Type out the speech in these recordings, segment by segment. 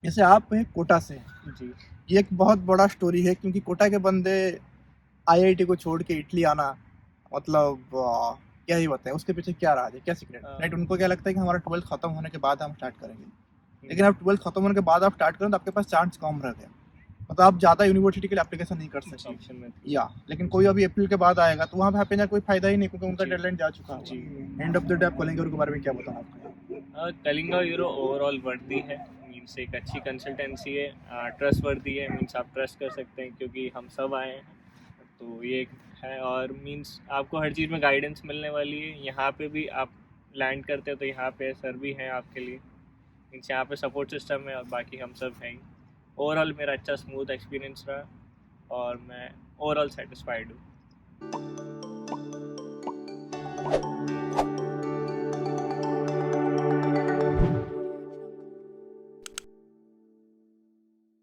जैसे आप हैं कोटा से हैं, जी। ये एक बहुत बड़ा स्टोरी है क्योंकि कोटा के बंदे आईआईटी को छोड़ के इटली आना मतलब क्या ही बताएं उसके पीछे क्या राज है, क्या सीक्रेट अ, राइट। उनको क्या लगता है कि हमारा 12th खत्म होने के बाद हम स्टार्ट करेंगे, लेकिन हुँ, अब 12th खत्म होने के बाद आप स्टार्ट करें तो आपके पास चांस कम रह गया, मतलब आप ज़्यादा यूनिवर्सिटी के लिए एप्लीकेशन नहीं कर सकते। ऑप्शन में थी। या लेकिन कोई अभी अप्रैल के बाद आएगा तो वहाँ पे आपके कोई फायदा ही नहीं क्योंकि उनका जी, डेडलाइन जा चुका जी। होगा। एंड ऑफ द डे आप कलेंगे के बारे में क्या बताना आपको? कलिंगा यूरो ओवरऑल वर्दी है, मीन्स एक अच्छी कंसल्टेंसी है, ट्रस्ट वर्दी है, मीन्स आप ट्रस्ट कर सकते हैं क्योंकि हम सब आए हैं, तो ये एक है। और मीन्स आपको हर चीज़ में गाइडेंस मिलने वाली है। यहाँ पे भी आप लैंड करते हो तो यहाँ पे सर भी हैं आपके लिए, मीन्स यहाँ पे सपोर्ट सिस्टम है और बाकी हम सब हैं ही। ओवरऑल मेरा अच्छा स्मूथ एक्सपीरियंस रहा और मैं ओवरऑल सेटिस्फाइड हूँ।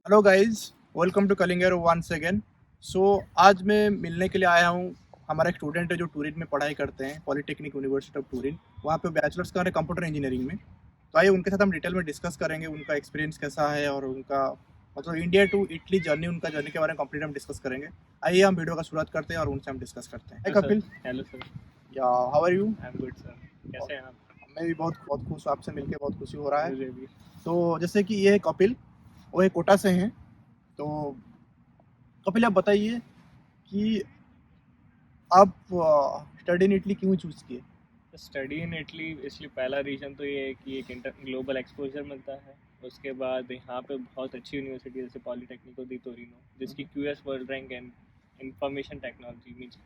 हेलो गाइस, वेलकम टू कलिंगर वंस अगेन। सो आज मैं मिलने के लिए आया हूँ। हमारा एक स्टूडेंट है जो टूरिन में पढ़ाई करते हैं, पॉलिटेक्निक यूनिवर्सिटी ऑफ टूरिन। वहाँ पे बैचलर्स कर रहे हैं कंप्यूटर इंजीनियरिंग में। तो आइए उनके साथ हम डिटेल में डिस्कस करेंगे उनका एक्सपीरियंस कैसा है और उनका मतलब इंडिया टू इटली जर्नी, उनका जर्नी के बारे में कंप्लीट हम डिस्कस करेंगे। आइए हम वीडियो का शुरुआत करते हैं और उनसे हम डिस्कस करते हैं। Hello hi sir. Kapil, hello sir. Yeah how are you? I am good sir. कैसे हैं आप? मैं भी बहुत बहुत खुश हूँ, आपसे मिलकर बहुत खुशी हो रहा है। मुझे भी। तो जैसे कि ये है कपिल, वो एक कोटा से हैं। तो कपिल आप बताइए कि आप स्टडी इन इटली क्यों चूज़ किए? स्टडी इन इटली इसलिए पहला रीज़न तो ये है कि एक इंटर ग्लोबल एक्सपोजर मिलता है। उसके बाद यहाँ पे बहुत अच्छी यूनिवर्सिटी जैसे पॉलीटेक्निको दी टोरिनो, जिसकी QS world rank and information technology means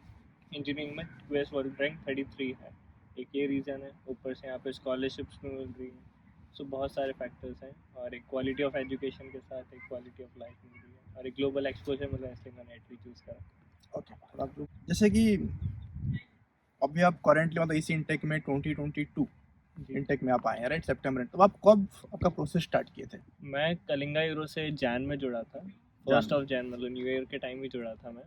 engineering में क्यूएस वर्ल्ड रैंक 33 है। एक ये रीज़न है। ऊपर से यहाँ पे स्कॉलरशिप्स भी मिल रही हैं। सो बहुत सारे फैक्टर्स हैं और एक क्वालिटी ऑफ एजुकेशन के साथ एक क्वालिटी ऑफ लाइफ मिल रही है और एक ग्लोबल एक्सपोजर मिल रहा है, इसलिए मैंने इटली चूज़ करा। ओके, थोड़ा जैसे कि अभी आप करंटली मतलब इसी इनटेक में 2022 जी। इनटेक में आप आए हैं राइट, सितंबर में। तो आप कब आपका प्रोसेस स्टार्ट किए थे? मैं कलिंगा यूरो से जैन में जुड़ा था। जान फर्स्ट में। ऑफ जैन मतलब न्यू ईयर के टाइम ही जुड़ा था मैं।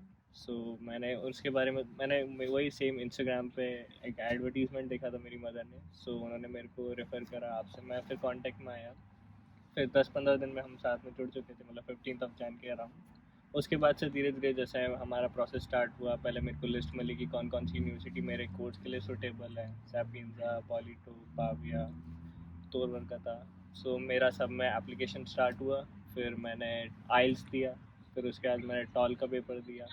मैंने उसके बारे में मैंने वही सेम इंस्टाग्राम पे एक एडवर्टीजमेंट देखा था मेरी मदर ने। उन्होंने मेरे को रेफ़र करा आपसे, मैं फिर कांटेक्ट में आया। फिर 10-15 दिन में हम साथ में जुड़ चुके थे, मतलब 15th ऑफ जैन के अराउंड। उसके बाद से धीरे धीरे जैसे हमारा प्रोसेस स्टार्ट हुआ, पहले मेरे को लिस्ट मिली कि कौन कौन सी यूनिवर्सिटी मेरे कोर्स के लिए सूटेबल है। सैपियंजा, पॉलिटो, पाविया, तोरवर का था। मेरा सब में एप्लीकेशन स्टार्ट हुआ। फिर मैंने आइल्स दिया। फिर उसके बाद मैंने टॉल का पेपर दिया।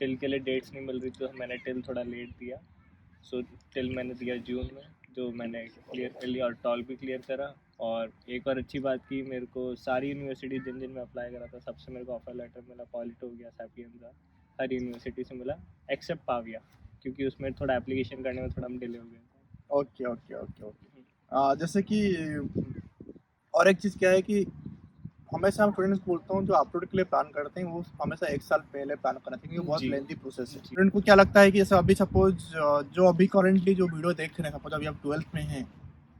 टिल के लिए डेट्स नहीं मिल रही तो मैंने टिल थोड़ा लेट दिया। सो टिल मैंने दिया जून में, जो मैंने क्लियर कर लिया और टॉल भी क्लियर करा। और एक और अच्छी बात की, मेरे को सारी यूनिवर्सिटी जिन जिन में अप्लाई करा था सबसे मेरे को ऑफर लेटर मिला। पॉलिटो हो गया, सैपियंजा, हर यूनिवर्सिटी से मिला एक्सेप्ट पाविया, क्योंकि उसमें थोड़ा एप्लीकेशन करने में थोड़ा हम डिले हो गए ओके ओके ओके ओके। जैसे कि और एक चीज़ क्या है कि हमेशा हम स्टूडेंट्स को बोलता हूँ जो अपलोड के लिए प्लान करते हैं वो हमेशा एक साल पहले प्लान करना चाहिए क्योंकि थे। बहुत जी। लेंथी प्रोसेस है। जी। स्टूडेंट को क्या लगता है कि जैसे अभी सपोज जो अभी करंटली जो वीडियो देख रहे हैं, सपोज अभी आप 12th में हैं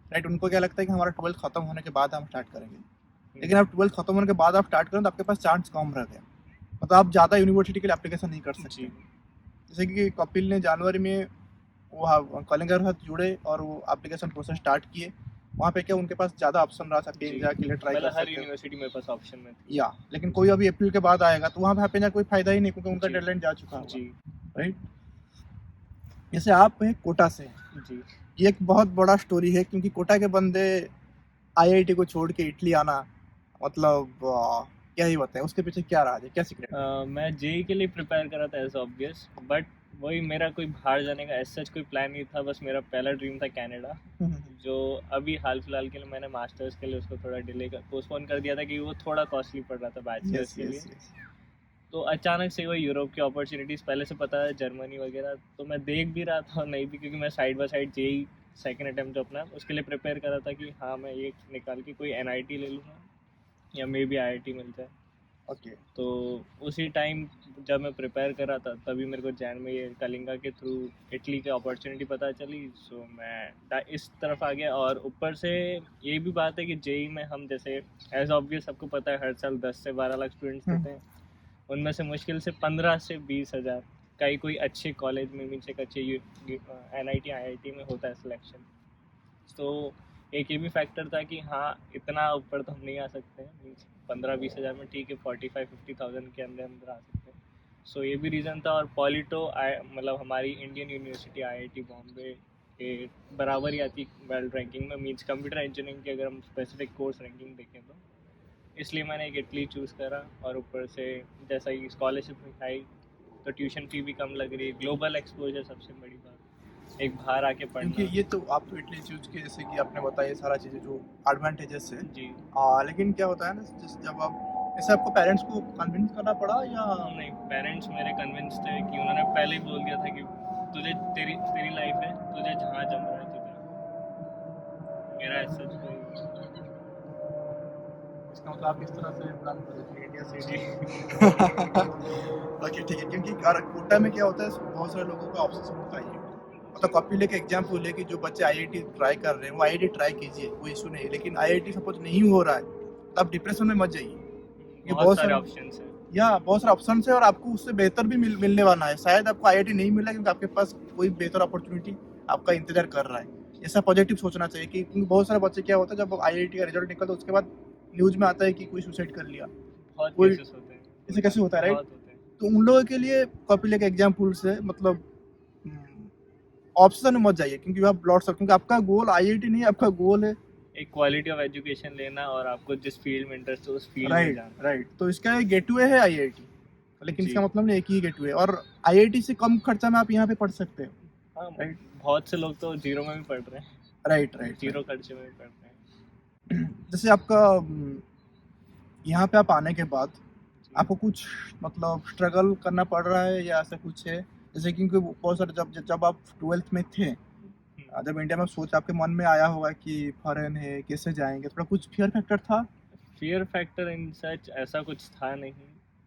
राइट, उनको क्या लगता है कि हमारा 12th खत्म होने के बाद हम स्टार्ट करेंगे, लेकिन अब 12th खत्म होने के बाद आप स्टार्ट करें तो आपके पास चांस कम रह गया, मतलब आप ज़्यादा यूनिवर्सिटी के लिए एप्लीकेशन नहीं कर सकते। जी। जैसे कि कपिल ने जनवरी में वो कलिंगर के साथ जुड़े और वो एप्लीकेशन प्रोसेस स्टार्ट किए। वहाँ पे क्या उनके पास ज़्यादा ऑप्शन रहा, सकते जी। इंडिया के लिए ट्राई कर मतलब हर सकते हैं। यूनिवर्सिटी मेरे पास ऑप्शन में थी। या लेकिन कोई अभी अप्रैल के बाद आएगा तो वहाँ पे आपके कोई फायदा ही नहीं क्योंकि उनका जी। डेडलाइन जा चुका होगा, जी। राइट। जैसे आप हैं कोटा से हैं, जी। ये एक बहुत बड़ा स्टोरी है क्योंकि कोटा के बंदे आईआईटी को छोड़ के इटली आना मतलब क्या ही बताएं उसके पीछे क्या राज है, क्या सीक्रेट है? मैं जेई के लिए प्रिपेयर करा था एज ऑब्वियस, बट वही मेरा कोई बाहर जाने का एज सच कोई प्लान नहीं था। बस मेरा पहला ड्रीम था कनाडा, जो अभी हाल फिलहाल के लिए मैंने मास्टर्स के लिए उसको थोड़ा डिले कर पोस्टपोन कर दिया था कि वो थोड़ा कॉस्टली पड़ रहा था बैचलर्स यस के लिए। Yes yes. तो अचानक से वही यूरोप की अपॉर्चुनिटीज़ पहले से पता है, जर्मनी वगैरह, तो मैं देख भी रहा था और नहीं भी, क्योंकि मैं side by side JEE second attempt जो अपना उसके लिए प्रिपेयर कर रहा था कि हाँ मैं ये निकाल के कोई एनआईटी ले लूँगा या मे बी आईआईटी मिल जाए। ओके। तो उसी टाइम जब मैं प्रिपेयर कर रहा था तभी मेरे को जैन में ये कलिंगा के थ्रू इटली की अपॉर्चुनिटी पता चली। मैं इस तरफ आ गया। और ऊपर से ये भी बात है कि जेई में हम जैसे एज ऑब्वियस सबको पता है हर साल 10 से 12 लाख स्टूडेंट्स देते हैं। उनमें से मुश्किल से 15 से 20 हज़ार का ही कोई अच्छे कॉलेज में मीन्स एक अच्छे एन आई टी में होता है सिलेक्शन। तो एक ये भी फैक्टर था कि हाँ इतना ऊपर तो हम नहीं आ सकते हैं, मीन्स 15-20 हज़ार में ठीक है, 45-50,000 के अंदर अंदर आ सकते हैं। सो ये भी रीज़न था। और पॉलिटो मतलब हमारी इंडियन यूनिवर्सिटी IIT बॉम्बे के बराबर ही आती वर्ल्ड रैंकिंग में, मीन्स कंप्यूटर इंजीनियरिंग की अगर हम स्पेसिफिक कोर्स रैंकिंग देखें तो। इसलिए मैंने एक इटली चूज़ करा, और ऊपर से जैसा ही स्कॉलरशिप आई तो ट्यूशन फ़ी भी कम लग रही है, ग्लोबल एक्सपोजर सबसे बड़ी बात, एक बाहर आके क्योंकि पढ़ना। ये तो आप तो इटली चूज के जैसे कि आपने बताया ये सारा चीज़ें जो एडवांटेजेस है, जी। लेकिन क्या होता है ना जैसे जब आप ऐसे आपको पेरेंट्स को कन्विंस करना पड़ा या नहीं, पेरेंट्स मेरे कन्विंस थे कि उन्होंने पहले ही बोल दिया था कि तुझे तेरी तेरी लाइफ है, तुझे जहाँ जम रहा है तुझे। मेरा ऐसा कोई। इसका मतलब आप इस तरह से प्लान कर रहे थे इंडिया से जी। ओके ठीक है, क्योंकि कोटा में क्या होता है बहुत सारे लोगों का ऑब्सेशन होता है ये, मतलब कॉपी लेके एग्जाम्पल है कि जो बच्चे आईआईटी ट्राई कर रहे हैं वो आईआईटी ट्राई कीजिए, कोई इशू नहीं है, लेकिन आईआईटी सपोज नहीं हो रहा है तो आप डिप्रेशन में मत जाइए, क्योंकि बहुत बहुत सारे सारे ऑप्शंस हैं। बहुत सारे ऑप्शन है और आपको उससे बेहतर भी मिलने वाला है, शायद आपको आईआईटी नहीं मिला क्योंकि आपके पास कोई बेहतर अपॉर्चुनिटी आपका इंतजार कर रहा है। ऐसा पॉजिटिव सोचना चाहिए कि क्योंकि बहुत सारे बच्चे क्या होता है जब आईआईटी का रिजल्ट निकलता है उसके बाद न्यूज में आता है कि कोई सुसाइड कर लिया, बहुत कोई केसेस होते हैं। ऐसे कैसे होता है, राइट? बहुत होते हैं। तो उन लोगों के लिए कॉपी लेके एग्जाम्पल से मतलब ऑप्शन में मत जाइए, क्योंकि आप लौट सकते, क्योंकि आपका गोल आईआईटी नहीं है, आपका गोल है एक क्वालिटी ऑफ एजुकेशन लेना, और आपको जिस फील्ड में इंटरेस्ट है उस फील्ड में राइट जाना। राइट। तो इसका एक गेटवे है आईआईटी, लेकिन जी। इसका मतलब नहीं एक ही गेटवे, और आईआईटी से कम खर्चा में आप यहाँ पे पढ़ सकते हो, हाँ, राइट बहुत से लोग तो जीरो में भी पढ़ रहे हैं, राइट राइट जीरो राइट। खर्चे में भी पढ़ रहे हैं। जैसे आपका यहाँ पे आप आने के बाद जी। आपको कुछ मतलब स्ट्रगल करना पड़ रहा है या ऐसा कुछ है, जैसे क्योंकि बहुत सारे जब जब आप ट्वेल्थ में थे, जब इंडिया में सोच आपके मन में आया होगा कि फॉरेन है कैसे जाएंगे, थोड़ा कुछ फियर फैक्टर था? फियर फैक्टर इन सच ऐसा कुछ था नहीं,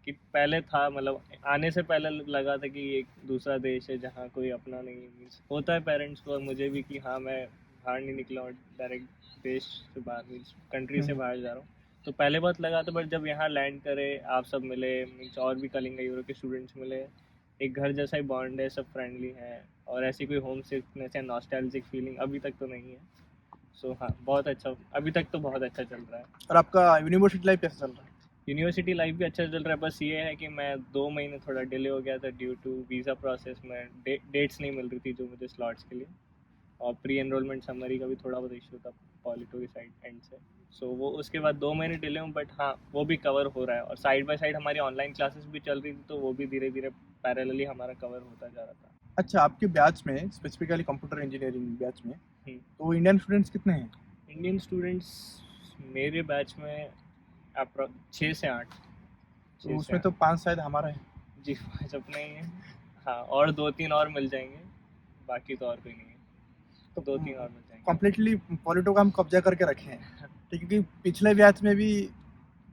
कि पहले था मतलब आने से पहले लगा था कि एक दूसरा देश है जहाँ कोई अपना नहीं है, मीन्स होता है पेरेंट्स को और मुझे भी कि हाँ मैं बाहर नहीं निकला और डायरेक्ट देश से बाहर, मीन्स कंट्री से बाहर जा रहा हूँ। तो पहले बहुत लगा था, बट जब यहाँ लैंड करे, आप सब मिले, मीन्स और भी कलिंगा यूरो के स्टूडेंट्स मिले, एक घर जैसा ही बॉन्ड है, सब फ्रेंडली हैं, और ऐसी कोई होम सिकनेस या नॉस्टैल्जिक फीलिंग अभी तक तो नहीं है। सो हाँ, बहुत अच्छा, अभी तक तो बहुत अच्छा चल रहा है। और आपका यूनिवर्सिटी लाइफ कैसा चल रहा है? यूनिवर्सिटी लाइफ भी अच्छा चल रहा है, बस ये है कि मैं 2 महीने थोड़ा डिले हो गया था ड्यू टू वीज़ा प्रोसेस में, डेट्स नहीं मिल रही थी जो मुझे स्लॉट्स के लिए, और प्री एनरोलमेंट समरी का भी थोड़ा बहुत इशू था पॉलिटो की साइड एंड से। सो वो उसके बाद 2 महीने डिले हूँ, बट हाँ वो भी कवर हो रहा है, और साइड बाय साइड हमारी ऑनलाइन क्लासेस भी चल रही थी, तो वो भी धीरे धीरे पैरेलली हमारा कवर होता जा रहा था। अच्छा, आपके बैच में स्पेसिफिकली कंप्यूटर इंजीनियरिंग बैच में तो इंडियन स्टूडेंट्स कितने हैं? इंडियन स्टूडेंट्स मेरे बैच में 6 से 8। तो उसमें तो 5 शायद हमारा है। जी, 5 अपने ही हैं। हाँ, और 2-3 और मिल जाएँगे, बाकी तो और कोई नहीं है। तो 2-3 और मिल जाएँगे। कम्प्लीटली पॉलिटो का हम कब्जा करके रखे हैं, ठीक है, क्योंकि पिछले बैच में भी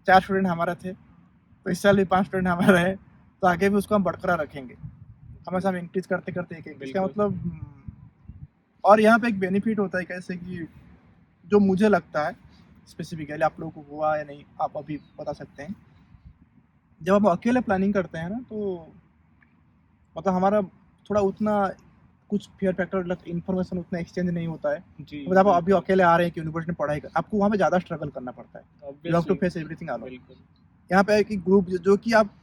4 स्टूडेंट हमारे थे, तो इस साल भी 5 स्टूडेंट हमारे हैं, तो आगे भी उसको हम बरकरार रखेंगे, हमेशा हम इंक्रीज करते करते एक एक इसका बिल्कुल। मतलब और यहाँ पे एक बेनिफिट होता है कैसे कि जो मुझे लगता है स्पेसिफिकली आप लोगों को हुआ या नहीं आप अभी बता सकते हैं, जब हम अकेले प्लानिंग करते हैं ना तो मतलब हमारा थोड़ा उतना कुछ फियर फैक्टर इन्फॉर्मेशन उतना एक्सचेंज नहीं होता है, जी, तो आप अभी बिल्कुल। अकेले आ रहे हैं कि यूनिवर्सिटी में पढ़ाई कर आपको वहाँ पे ज़्यादा स्ट्रगल करना पड़ता है, you have to obviously. Face everything alone. बिल्कुल। यहाँ पे है कि ग्रुप जो कि आप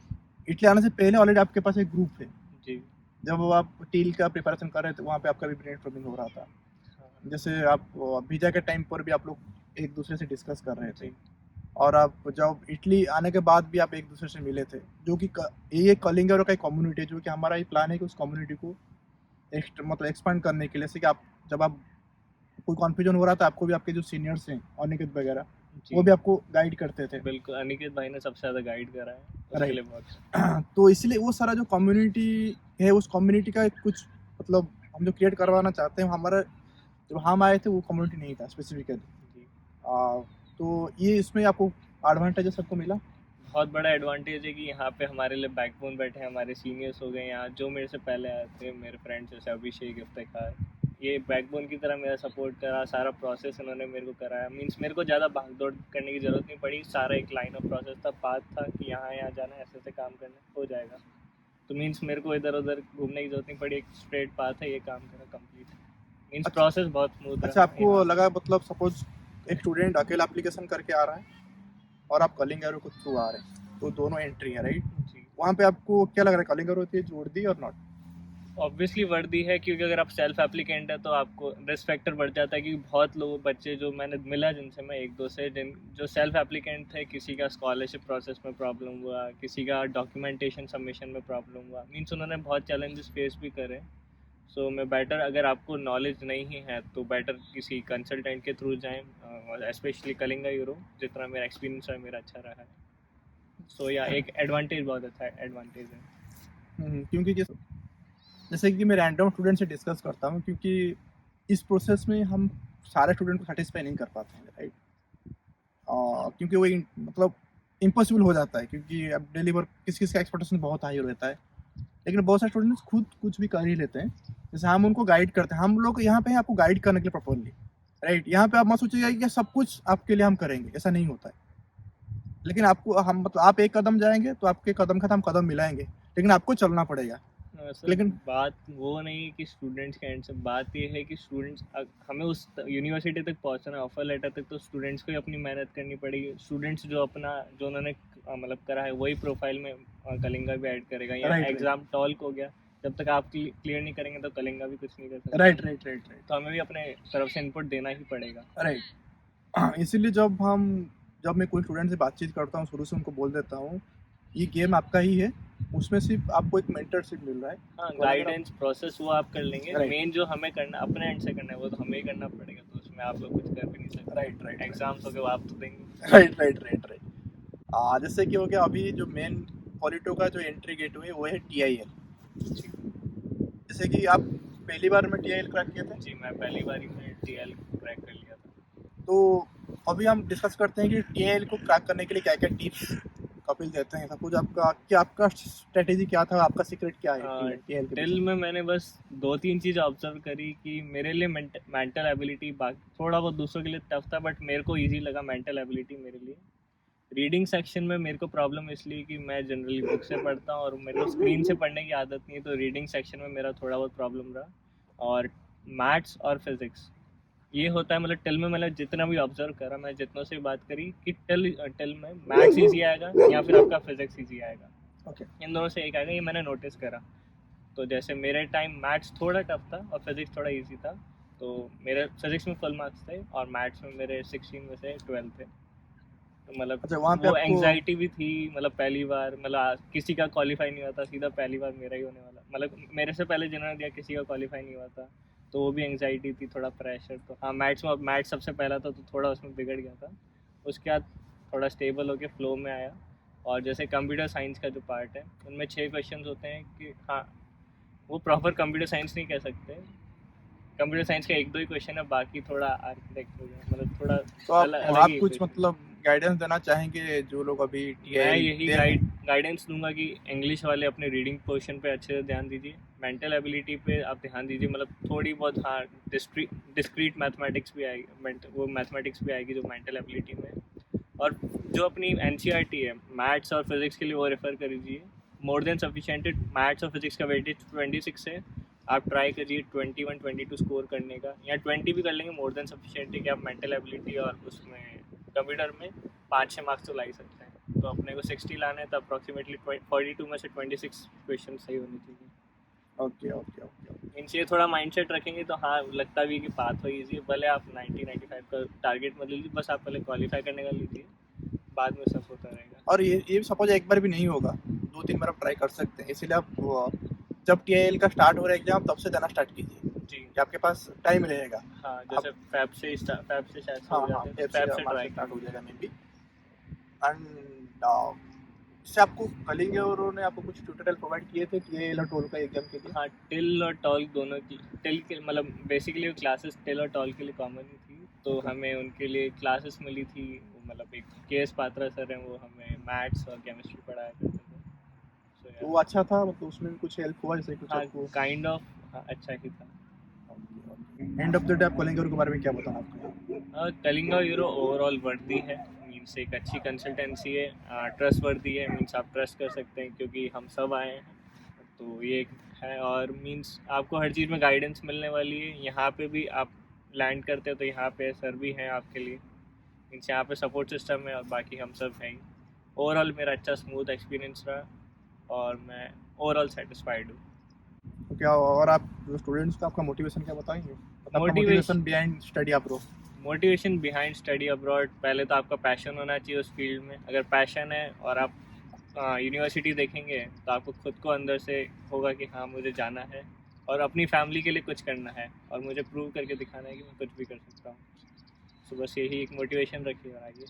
इटली आने से पहले ऑलरेडी आपके पास एक ग्रुप है, जी। जब आप टील का प्रिपरेशन कर रहे थे वहाँ पे आपका भी ब्रेन स्टॉर्मिंग हो रहा था, हाँ। जैसे आप वीजा के टाइम पर भी आप लोग एक दूसरे से डिस्कस कर रहे थे, जी। और आप जब इटली आने के बाद भी आप एक दूसरे से मिले थे, जो कि ये कलिंगर का एक कम्युनिटी है, जो कि हमारा ये प्लान है कि उस कम्युनिटी को मतलब एक्सपांड करने के लिए, जैसे कि आप जब आप कोई कन्फ्यूजन हो रहा था आपको भी आपके जो सीनियर्स हैं अनिकेत वगैरह जी, वो भी आपको गाइड करते थे, बिल्कुल, अनिकेत भाई ने सबसे ज़्यादा गाइड करा है, उसके राइट? लिए बहुत। तो इसलिए वो सारा जो कम्युनिटी है उस कम्युनिटी का एक कुछ मतलब हम जो क्रिएट करवाना चाहते हैं हमारा, जब हम आए थे वो कम्युनिटी नहीं था स्पेसिफिकली, जी। तो ये इसमें आपको एडवांटेज सबको मिला। बहुत बड़ा एडवांटेज है कि यहाँ पे हमारे लिए बैकबोन बैठे हैं, हमारे सीनियर्स हो गए यहाँ, जो मेरे से पहले आए थे, मेरे फ्रेंड्स जैसे अभिषेक, इफ्तिखार, ये बैकबोन की तरह मेरा सपोर्ट करा, सारा प्रोसेस उन्होंने मेरे को कराया, मीन्स मेरे को ज़्यादा भाग दौड़ करने की ज़रूरत नहीं पड़ी, सारा एक लाइन ऑफ प्रोसेस था, पाथ था कि यहाँ यहाँ जाना, ऐसे ऐसे काम करना, हो जाएगा। तो मीन्स मेरे को इधर उधर घूमने की ज़रूरत नहीं पड़ी, एक स्ट्रेट पाथ है, ये काम करा कंप्लीट। मीन्स अच्छा प्रोसेस बहुत स्मूथ अच्छा, रहा आपको यहाँ। लगा मतलब सपोज एक स्टूडेंट अकेला एप्लीकेशन करके आ रहा है और आप कलिंग एरो के थ्रू आ रहे हैं, तो दोनों एंट्री है राइट? जी, वहाँ पे आपको क्या लग रहा है, कलिंग एरो होती है वर्दी और नॉट? ऑब्वियसली वर्दी है, क्योंकि अगर आप सेल्फ एप्लीकेंट है तो आपको रिस्क फैक्टर बढ़ जाता है, क्योंकि बहुत लोग बच्चे जो मैंने मिला जिनसे, मैं एक दो से जिन जो सेल्फ एप्लीकेंट थे, किसी का स्कॉलरशिप प्रोसेस में प्रॉब्लम हुआ, किसी का डॉक्यूमेंटेशन सबमिशन में प्रॉब्लम हुआ, मीन्स उन्होंने बहुत चैलेंजेस फेस भी करे। सो मैं बेटर, अगर आपको नॉलेज नहीं है तो बेटर किसी कंसल्टेंट के थ्रू जाएं, स्पेशली कलिंगा यूरो, जितना मेरा एक्सपीरियंस है मेरा अच्छा रहा है। सो या एक एडवांटेज, बहुत अच्छा एडवांटेज है। क्योंकि जैसे कि मैं रैंडम स्टूडेंट से डिस्कस करता हूँ, क्योंकि इस प्रोसेस में हम सारे स्टूडेंट को सेटिस्फाई नहीं कर पाते हैं राइट? क्योंकि वो मतलब इम्पॉसिबल हो जाता है, क्योंकि अब डेली वर्क किस किस का एक्सपेक्टेशन बहुत हाई रहता है, लेकिन बहुत सारे स्टूडेंट्स खुद कुछ भी कर ही लेते हैं। जैसे हम उनको गाइड करते हैं, हम लोग यहाँ पे हैं आपको गाइड करने के लिए प्रॉपरली राइट? यहाँ पे आप मत सोचिएगा कि सब कुछ आपके लिए हम करेंगे, ऐसा नहीं होता है। लेकिन आपको हम मतलब आप एक कदम जाएंगे तो आपके कदम के साथ हम कदम मिलाएंगे, लेकिन आपको चलना पड़ेगा। सर लेकिन बात वो नहीं कि स्टूडेंट्स के एंड से, बात ये है कि स्टूडेंट्स, हमें उस यूनिवर्सिटी तक पहुंचना है, ऑफर लेटर तक, तो स्टूडेंट्स को ही अपनी मेहनत करनी पड़ेगी। स्टूडेंट्स जो अपना, जो उन्होंने मतलब करा है, वही प्रोफाइल में कलिंगा भी ऐड करेगा, या राइट राइट एग्ज़ाम टॉल्क हो गया, जब तक आप क्लियर नहीं करेंगे तो कलिंगा भी कुछ नहीं कर सकता। राइट राइट राइट राइट तो हमें भी अपने तरफ से इनपुट देना ही पड़ेगा। राइट। इसीलिए जब मैं कोई स्टूडेंट से बातचीत करता हूँ, शुरू से उनको बोल देता हूँ ये गेम आपका ही है, उसमें सिर्फ आपको एक मेंटरशिप मिल रहा है। हाँ, तो अगर आप गाइडेंस प्रोसेस वो आप कर लेंगे, राइट मेन जो हमें करना अपने एंड से करना है वो तो हमें ही करना पड़ेगा, तो उसमें आप लोग कुछ कर भी नहीं सकते। राइट राइट एग्जाम्स हो गए वो आप तो देंगे। Right right right right. जैसे कि हो गया अभी जो मेन पॉलिटो का जो एंट्री गेट हुई वो है TIL। जी जैसे कि आप पहली बार में TIL क्रैक किए थे, जी, मैं पहली बार ही में टीएल क्रैक कर लिया था। तो अभी हम डिस्कस करते हैं कि TIL को क्रैक करने के लिए क्या क्या टिप्स कपिल देते हैं। सब कुछ आपका स्ट्रेटेजी क्या था, आपका सीक्रेट क्या है TIL के टिल पीछे? में मैंने बस दो तीन चीज़ ऑब्जर्व करी कि मेरे लिए मेंटल एबिलिटी थोड़ा बहुत दूसरों के लिए टफ था, बट मेरे को इजी लगा मेंटल एबिलिटी मेरे लिए। रीडिंग सेक्शन में मेरे को प्रॉब्लम इसलिए कि मैं जनरली बुक से पढ़ता हूँ और मेरे को स्क्रीन से पढ़ने की आदत नहीं है, तो रीडिंग सेक्शन में मेरा थोड़ा बहुत प्रॉब्लम रहा। और मैथ्स और फिज़िक्स, ये होता है, मतलब टिल में मैंने जितना भी ऑब्जर्व करा, मैं जितनों से बात करी कि टिल में मैथ्स ईजी आएगा या फिर आपका फिज़िक्स ईजी आएगा, ओके इन दोनों से एक आएगा, ये मैंने नोटिस करा। तो जैसे मेरे टाइम मैथ्स थोड़ा टफ था और फिज़िक्स थोड़ा इजी था, तो मेरे फिज़िक्स में फुल मार्क्स थे और मैथ्स में मेरे 16 में से 12 थे। तो मतलब अच्छा, वहाँ पे वो आपको एंग्जाइटी भी थी, मतलब पहली बार, मतलब किसी का क्वालिफाई नहीं हुआ था, सीधा पहली बार मेरा ही होने वाला, मतलब मेरे से पहले जिन्होंने दिया किसी का क्वालिफाई नहीं हुआ था, तो वो भी एंग्जाइटी थी, थोड़ा प्रेशर। तो हाँ, मैथ्स सबसे पहला था, तो थोड़ा उसमें बिगड़ गया था। उसके बाद थोड़ा स्टेबल होकर फ्लो में आया। और जैसे कंप्यूटर साइंस का जो पार्ट है, उनमें 6 क्वेश्चन होते हैं कि हाँ, वो प्रॉपर कंप्यूटर साइंस नहीं कह सकते, कंप्यूटर साइंस का एक दो ही क्वेश्चन है, बाकी थोड़ा आर्किटेक्ट हो गया, मतलब थोड़ा तो अलग अलग आप ही कुछ इक्वेशन। मतलब गाइडेंस देना चाहेंगे जो लोग अभी मैं TIL यही दे रहे हैं? गाइडेंस दूंगा कि इंग्लिश वाले अपने रीडिंग पोर्शन पे अच्छे से ध्यान दीजिए, मेंटल एबिलिटी पे आप ध्यान दीजिए, मतलब थोड़ी बहुत, हाँ, डिस्क्रीट मैथमेटिक्स भी आएगी, वो मैथमेटिक्स भी आएगी जो मेंटल एबिलिटी में है। और जो अपनी NCERT है मैथ्स और फिजिक्स के लिए, वो रेफ़र कर लीजिए, मोर देन सफिशेंट। मैथ्स और फिजिक्स का वेटेज 26 है, आप ट्राई करिए 21 22 स्कोर करने का, या 20 भी कर लेंगे, मोर देन सफिशेंट है कि आप मेंटल एबिलिटी और उसमें कंप्यूटर में 5-6 मार्क्स तो ला ही सकते हैं। तो अपने को 60 लाना है, तो अप्रॉक्सीमेटली 42 में से 26 क्वेश्चन सही होने चाहिए। ओके ओके ओके इनसे ये थोड़ा माइंडसेट रखेंगे तो हाँ, लगता भी है कि पाथ तो ईजी है, भले आप 90-95 का टारगेट मत लीजिए, बस आप पहले क्वालिफाई करने का लीजिए, बाद में सब होता रहेगा। और ये सपोज एक बार भी नहीं होगा, 2-3 बार आप ट्राई कर सकते हैं। इसीलिए आप जब TIL का स्टार्ट हो रहा है एग्जाम, तब से देना स्टार्ट कीजिए जी कि आपके पास टाइम रहेगा। हाँ, आप जैसे फैब से शायद से हाँ हो हाँ, जाते हैं, तो फेब से फैब या से मार्च ट्राई से स्टार्ट हो कीजिए। जाएगा मे बी। एंड इससे आपको कलिंग और ने आपको कुछ ट्यूटोरियल प्रोवाइड किए थे TIL और टोल का एग्जाम के लिए? हाँ, टिल और टॉल दोनों की, टिल के मतलब बेसिकली क्लासेस टिल और टॉल के लिए कॉमन ही थी, तो ओके, हमें उनके लिए क्लासेस मिली थी। मतलब एक KS पात्रा सर हैं, वो हमें मैथ्स और केमिस्ट्री पढ़ाया करते थे। सो तो या वो अच्छा था, मतलब उसमें भी कुछ हेल्प हुआ जैसे कुछ हाँ, आपको? काइंड ऑफ, हाँ, अच्छा ही था। एंड ऑफ द डे आप कलिंग के बारे में क्या बताना आपको? कलिंगा यूरो ओवरऑल वर्दी है, मीन्स एक अच्छी कंसल्टेंसी है, ट्रस्ट वर्दी है, मीन्स आप ट्रस्ट कर सकते हैं क्योंकि हम सब आए हैं, तो ये एक है। और मींस आपको हर चीज़ में गाइडेंस मिलने वाली है। यहाँ पे भी आप लैंड करते हो तो यहाँ पे सर भी हैं आपके लिए, मीन्स यहाँ पे सपोर्ट सिस्टम है और बाकी हम सब हैं ही। ओवरऑल मेरा अच्छा स्मूथ एक्सपीरियंस रहा और मैं ओवरऑल सेटिस्फाइड हूँ। तो क्या और आप जो स्टूडेंट्स का आपका मोटिवेशन क्या बताएंगे, मतलब आपका motivation motivation behind study abroad? Motivation behind study abroad, पहले तो आपका पैशन होना चाहिए उस फील्ड में। अगर पैशन है और आप यूनिवर्सिटी देखेंगे तो आपको खुद को अंदर से होगा कि हाँ मुझे जाना है और अपनी फैमिली के लिए कुछ करना है और मुझे प्रूव करके दिखाना है कि मैं कुछ भी कर सकता हूँ। सो बस यही एक मोटिवेशन रखिए और आगे।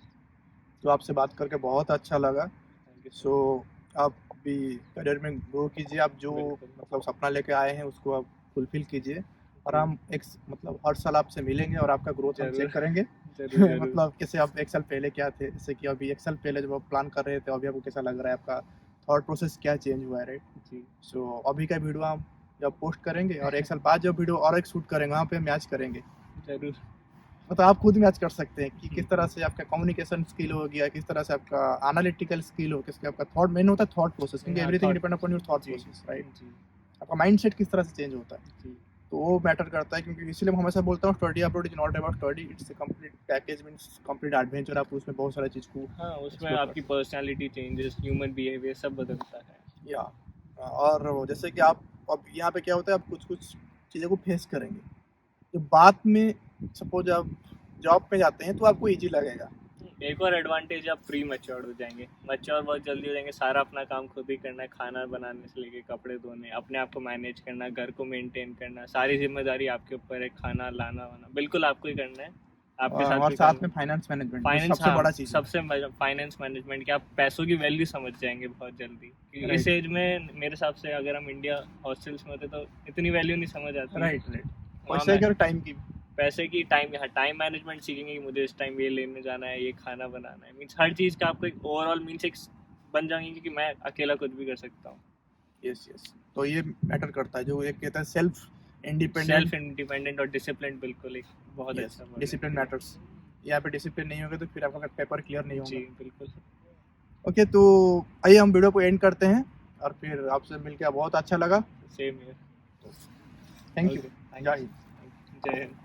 तो आपसे बात करके बहुत अच्छा लगा। Thank you sir. सो आप भी करियर में ग्रो कीजिए, आप जो बिल्कुल। मतलब सपना लेके आए हैं उसको आप फुलफिल कीजिए, और जी, हम एक मतलब हर साल आपसे मिलेंगे और आपका ग्रोथ हम जरूर चेक करेंगे। जरूर जरूर। मतलब कैसे आप एक साल पहले क्या थे, जैसे कि अभी एक साल पहले जब आप प्लान कर रहे थे अभी आपको कैसा लग रहा है, आपका थॉट प्रोसेस क्या चेंज हुआ है, राइट? जी सो अभी का वीडियो हम जब पोस्ट करेंगे और एक साल बाद जब वीडियो और एक शूट करेंगे वहाँ पे मैच करेंगे, जरूर। मतलब आप खुद मैच कर सकते हैं कि किस तरह से आपका कम्युनिकेशन स्किल हो गया, किस तरह से आपका एनालिटिकल स्किल हो, किसके आपका थॉट मेन होता है थॉट प्रोसेस, क्योंकि हाँ, everything thought depend upon your thought जी प्रोसेस, राइट? जी आपका माइंडसेट किस तरह से चेंज होता है, जी। तो वो मैटर करता है। क्योंकि इसीलिए मैं हमेशा बोलता हूँ study abroad is not about study, it's a complete package, means complete adventure. आप उसमें बहुत सारी चीज़ को हाँ, उसमें एक्सप्लोर आपकी कर पर्सनालिटी चेंजेस, ह्यूमन बिहेवियर सब बदलता है। या और जैसे कि आप अब यहाँ पे क्या होता है, आप कुछ कुछ चीज़ों को फेस करेंगे जो बाद में, सपोज आप जॉब पे जाते हैं तो आपको ईजी लगेगा। एक और एडवांटेज, आप प्री मैच्योर्ड हो जाएंगे, मैच्योर बहुत जल्दी हो जाएंगे। सारा अपना काम खुद ही करना है, खाना बनाने से लेके कपड़े धोने, अपने आप को मैनेज करना, घर को मेंटेन करना, सारी जिम्मेदारी आपके ऊपर है। खाना लाना वाना बिल्कुल आपको ही करना है, आपके साथ और भी साथ काम में है। फाइनेंस मैनेजमेंट जो फाइनेंस, सबसे हाँ बड़ा चीज़ है, सबसे फाइनेंस मैनेजमेंट, कि आप पैसों की वैल्यू समझ जाएंगे बहुत जल्दी। क्योंकि इस राइट एज में मेरे हिसाब से अगर हम इंडिया हॉस्टल्स में होते तो इतनी वैल्यू नहीं समझ आती है। Right right. वहाँ पैसे मैं की और टाइम की। पैसे की, टाइम मैनेजमेंट सीखेंगे कि मुझे इस टाइम ये लेने जाना है, ये खाना बनाना है। मीन्स हर चीज़ का आपको एक ओवरऑल मीन्स एक बन जाएंगे कि मैं अकेला कुछ भी कर सकता हूँ। यस यस, तो ये मैटर करता है जो एक कहता है सेल्फ इंडिपेंडेंट। सेल्फ इंडिपेंडेंट और डिसिप्लिन, बिल्कुल एक बहुत यस, अच्छा वर्ड डिसिप्लिन है। मैटर्स। यहाँ पे डिसिप्लिन नहीं होगा तो फिर आपका पेपर क्लियर नहीं जी होगा। बिल्कुल। ओके, तो आइए हम वीडियो को एंड करते हैं, और फिर आपसे मिलकर बहुत अच्छा लगा। सेम है। Thank you. ओके, थैंक जय यू। हिंद। जय हिंद।